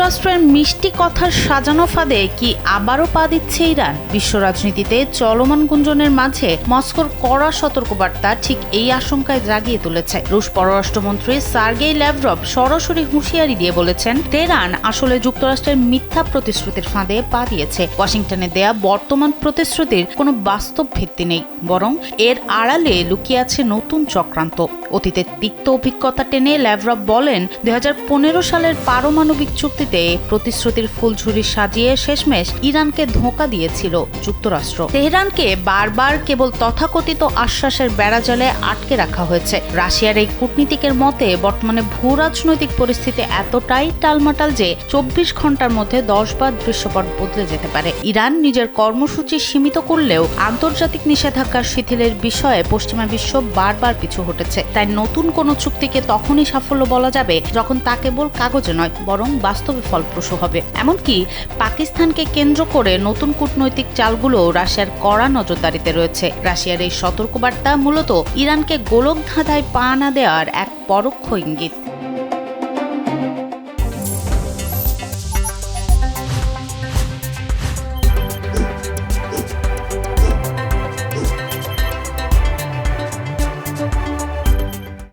যুক্তরাষ্ট্রের মিষ্টি কথার সাজানো ফাঁদে কি আবারও পা দিচ্ছে ইরান? বিশ্ব রাজনীতিতে চলমান গুঞ্জনের মাঝে মস্কোর কড়া সতর্কবার্তা ঠিক এই আশঙ্কায় জাগিয়ে তুলেছে। রুশ পররাষ্ট্রমন্ত্রী সার্গেই ল্যাভরভ সরাসরি হুঁশিয়ারি দিয়ে বলেছেন, তেহরান আসলে যুক্তরাষ্ট্রের মিথ্যা প্রতিশ্রুতির ফাঁদে পা দিয়েছে। ওয়াশিংটনে দেয়া বর্তমান প্রতিশ্রুতির কোনো বাস্তব ভিত্তি নেই, বরং এর আড়ালে লুকিয়ে আছে নতুন চক্রান্ত। অতীতের তিক্ত অভিজ্ঞতা টেনে ল্যাভরভ বলেন, 2015 সালের পারমাণবিক চুক্তিতে প্রতিশ্রুতির ফুলঝুরি সাজিয়ে শেষমেশ ইরানকে ধোঁকা দিয়েছিল যুক্তরাষ্ট্র। তেহরানকে বারবার কেবল তথাকথিত আশ্বাসের বেড়াজালে আটকে রাখা হয়েছে। রাশিয়ার এই কূটনীতিকের মতে বর্তমানে ভূ রাজনৈতিক পরিস্থিতি এতটাই টালমাটাল যে 24 ঘন্টার মধ্যে 10 বার দৃশ্যপট বদলে যেতে পারে। ইরান নিজের কর্মসূচি সীমিত করলেও আন্তর্জাতিক নিষেধাজ্ঞার শিথিলের বিষয়ে পশ্চিমা বিশ্ব বারবার পিছু হটেছে। তাই নতুন কোনো চুক্তিকে তখনই সাফল্য বলা যাবে যখন তা কেবল কাগজে নয়, বরং বাস্তবে ফলপ্রসূ হবে। এমনকি পাকিস্তানকে কেন্দ্র করে নতুন কূটনৈতিক চালগুলো রাশিয়ার কড়া নজরদারিতে রয়েছে। রাশিয়ার এই সতর্কবার্তা মূলত ইরানকে গোলকধাঁধায় পা না দেওয়ার এক পরোক্ষ ইঙ্গিত।